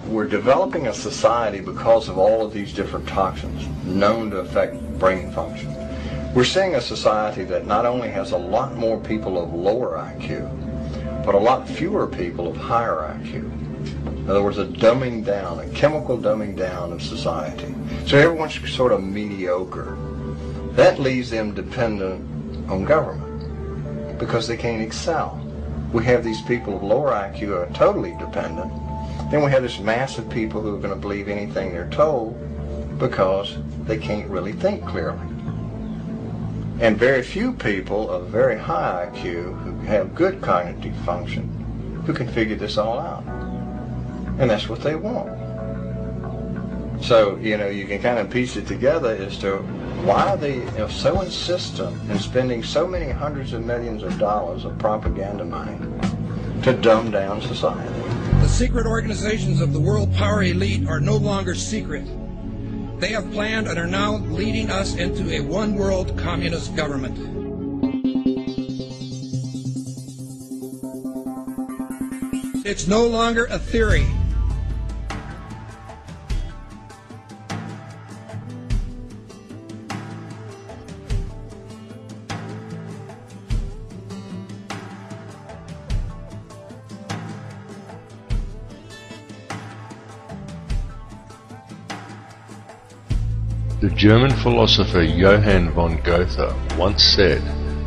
we're developing a society because of all of these different toxins known to affect brain function. We're seeing a society that not only has a lot more people of lower IQ, but a lot fewer people of higher IQ. In other words, a dumbing down, a chemical dumbing down of society. So everyone's sort of mediocre. That leaves them dependent on government because they can't excel. We have these people of lower IQ who are totally dependent. Then we have this mass of people who are going to believe anything they're told because they can't really think clearly. And very few people of very high IQ who have good cognitive function who can figure this all out. And that's what they want. So, you can kind of piece it together as to why they are so insistent in spending so many hundreds of millions of dollars of propaganda money to dumb down society. The secret organizations of the world power elite are no longer secret. They have planned and are now leading us into a one-world communist government. It's no longer a theory. The German philosopher Johann von Goethe once said,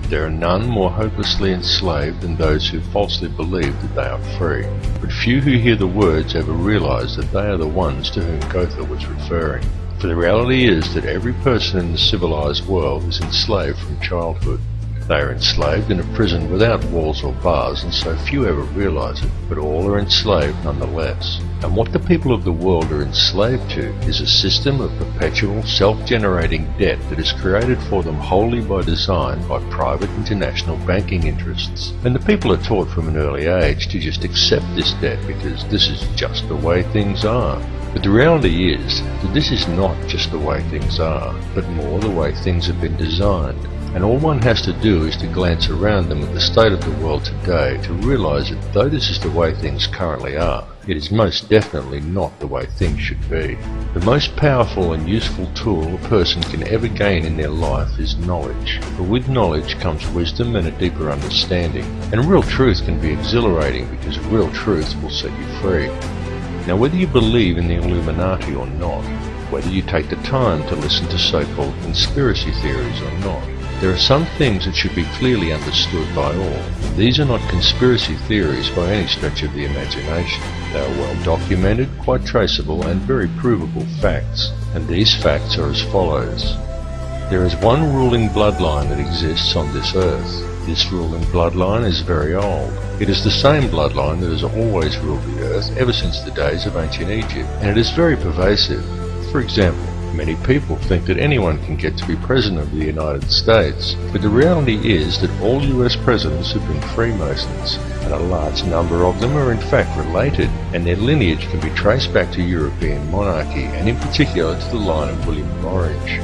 "There are none more hopelessly enslaved than those who falsely believe that they are free." But few who hear the words ever realize that they are the ones to whom Goethe was referring. For the reality is that every person in the civilized world is enslaved from childhood. They are enslaved in a prison without walls or bars, and so few ever realize it, but all are enslaved nonetheless. And what the people of the world are enslaved to is a system of perpetual self-generating debt that is created for them wholly by design by private international banking interests. And the people are taught from an early age to just accept this debt because this is just the way things are. But the reality is that this is not just the way things are, but more the way things have been designed. And all one has to do is to glance around them at the state of the world today to realize that though this is the way things currently are, it is most definitely not the way things should be. The most powerful and useful tool a person can ever gain in their life is knowledge. For with knowledge comes wisdom and a deeper understanding. And real truth can be exhilarating because real truth will set you free. Now whether you believe in the Illuminati or not, whether you take the time to listen to so-called conspiracy theories or not, there are some things that should be clearly understood by all. These are not conspiracy theories by any stretch of the imagination. They are well documented, quite traceable, and very provable facts. And these facts are as follows. There is one ruling bloodline that exists on this earth. This ruling bloodline is very old. It is the same bloodline that has always ruled the earth ever since the days of ancient Egypt, and it is very pervasive. For example, many people think that anyone can get to be President of the United States, but the reality is that all US presidents have been Freemasons, and a large number of them are in fact related, and their lineage can be traced back to European monarchy, and in particular to the line of William of Orange.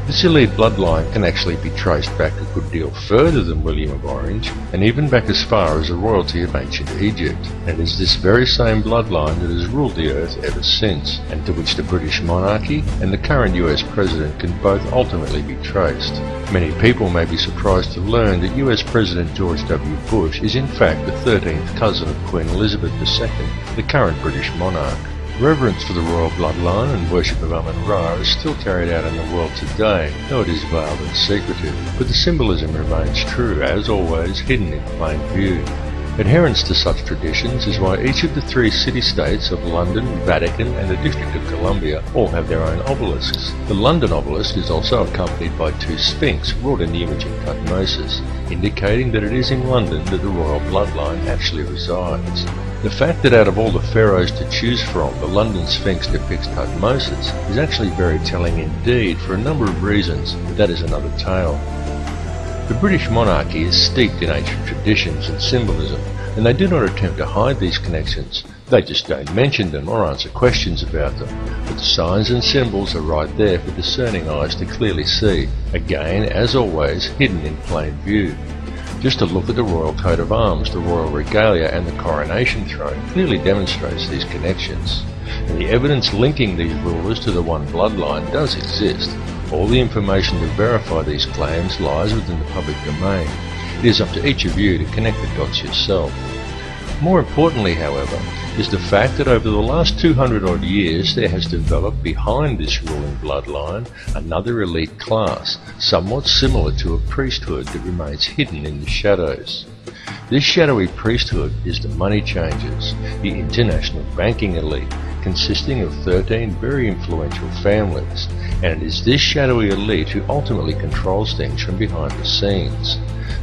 This elite bloodline can actually be traced back a good deal further than William of Orange, and even back as far as the royalty of ancient Egypt. And it is this very same bloodline that has ruled the earth ever since, and to which the British monarchy and the current US president can both ultimately be traced. Many people may be surprised to learn that US President George W. Bush is in fact the 13th cousin of Queen Elizabeth II, the current British monarch. Reverence for the royal bloodline and worship of Amun-Ra is still carried out in the world today, though it is veiled and secretive, but the symbolism remains true, as always, hidden in plain view. Adherence to such traditions is why each of the 3 city-states of London, Vatican and the District of Columbia all have their own obelisks. The London obelisk is also accompanied by 2 sphinx wrought in the image of Tutmosis, indicating that it is in London that the royal bloodline actually resides. The fact that out of all the pharaohs to choose from, the London Sphinx depicts Tutmosis is actually very telling indeed for a number of reasons, but that is another tale. The British monarchy is steeped in ancient traditions and symbolism, and they do not attempt to hide these connections. They just don't mention them or answer questions about them. But the signs and symbols are right there for discerning eyes to clearly see, again, as always, hidden in plain view. Just a look at the royal coat of arms, the royal regalia and the coronation throne clearly demonstrates these connections. And the evidence linking these rulers to the one bloodline does exist. All the information to verify these claims lies within the public domain. It is up to each of you to connect the dots yourself. More importantly, however, is the fact that over the last 200 odd years there has developed behind this ruling bloodline another elite class, somewhat similar to a priesthood that remains hidden in the shadows. This shadowy priesthood is the money changers, the international banking elite, consisting of 13 very influential families, and it is this shadowy elite who ultimately controls things from behind the scenes.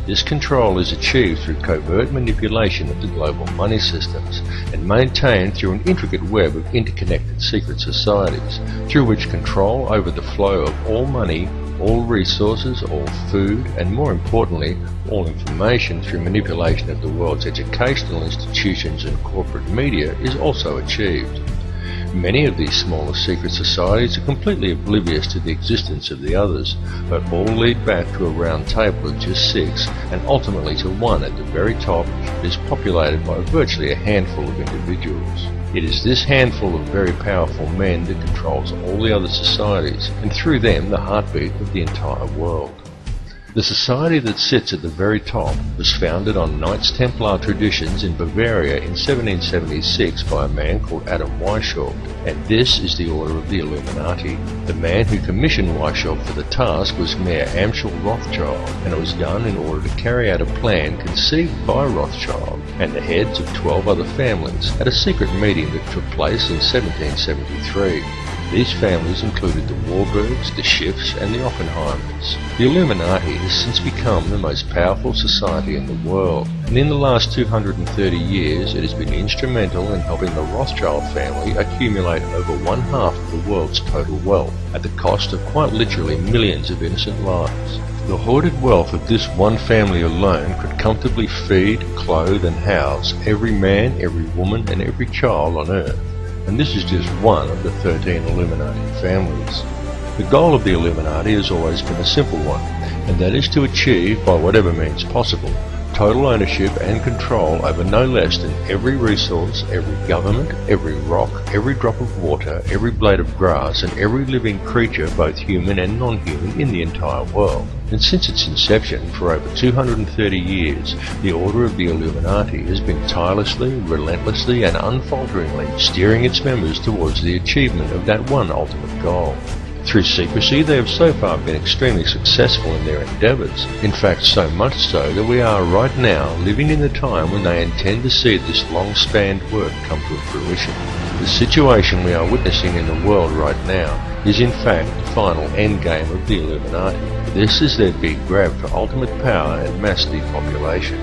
This control is achieved through covert manipulation of the global money systems and maintained through an intricate web of interconnected secret societies, through which control over the flow of all money, all resources, all food, and more importantly, all information through manipulation of the world's educational institutions and corporate media is also achieved. Many of these smaller secret societies are completely oblivious to the existence of the others, but all lead back to a round table of just 6 and ultimately to one at the very top that is populated by virtually a handful of individuals. It is this handful of very powerful men that controls all the other societies, and through them the heartbeat of the entire world. The society that sits at the very top was founded on Knights Templar traditions in Bavaria in 1776 by a man called Adam Weishaupt, and this is the Order of the Illuminati. The man who commissioned Weishaupt for the task was Mayor Amschel Rothschild, and it was done in order to carry out a plan conceived by Rothschild and the heads of 12 other families at a secret meeting that took place in 1773. These families included the Warburgs, the Schiffs, and the Oppenheimers. The Illuminati has since become the most powerful society in the world, and in the last 230 years it has been instrumental in helping the Rothschild family accumulate over 1/2 of the world's total wealth, at the cost of quite literally millions of innocent lives. The hoarded wealth of this one family alone could comfortably feed, clothe, and house every man, every woman, and every child on Earth. And this is just one of the 13 Illuminati families. The goal of the Illuminati has always been a simple one, and that is to achieve, by whatever means possible, total ownership and control over no less than every resource, every government, every rock, every drop of water, every blade of grass, and every living creature, both human and non-human, in the entire world. And since its inception, for over 230 years, the Order of the Illuminati has been tirelessly, relentlessly, and unfalteringly steering its members towards the achievement of that one ultimate goal. Through secrecy, they have so far been extremely successful in their endeavours. In fact, so much so that we are right now living in the time when they intend to see this long-spanned work come to fruition. The situation we are witnessing in the world right now is in fact the final endgame of the Illuminati. This is their big grab for ultimate power and mass depopulation.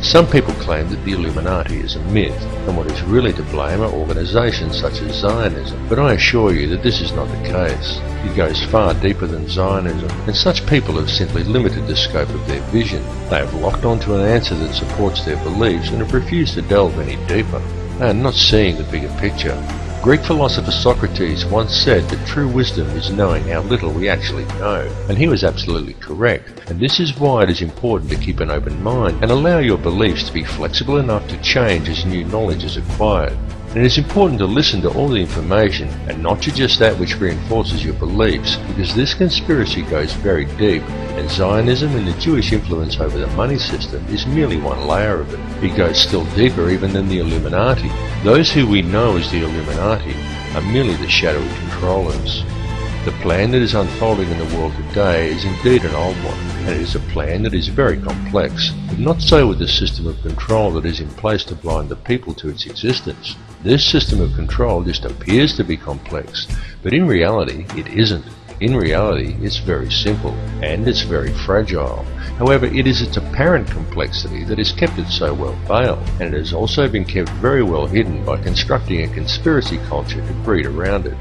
Some people claim that the Illuminati is a myth, and what is really to blame are organisations such as Zionism, but I assure you that this is not the case. It goes far deeper than Zionism, and such people have simply limited the scope of their vision. They have locked onto an answer that supports their beliefs and have refused to delve any deeper. They are not seeing the bigger picture. Greek philosopher Socrates once said that true wisdom is knowing how little we actually know, and he was absolutely correct, and this is why it is important to keep an open mind and allow your beliefs to be flexible enough to change as new knowledge is acquired. And it is important to listen to all the information and not to just that which reinforces your beliefs, because this conspiracy goes very deep, and Zionism and the Jewish influence over the money system is merely one layer of it. It goes still deeper even than the Illuminati. Those who we know as the Illuminati are merely the shadowy controllers. The plan that is unfolding in the world today is indeed an old one, and it is a plan that is very complex, but not so with the system of control that is in place to blind the people to its existence. This system of control just appears to be complex, but in reality it isn't. In reality it's very simple, and it's very fragile. However, it is its apparent complexity that has kept it so well veiled, and it has also been kept very well hidden by constructing a conspiracy culture to breed around it.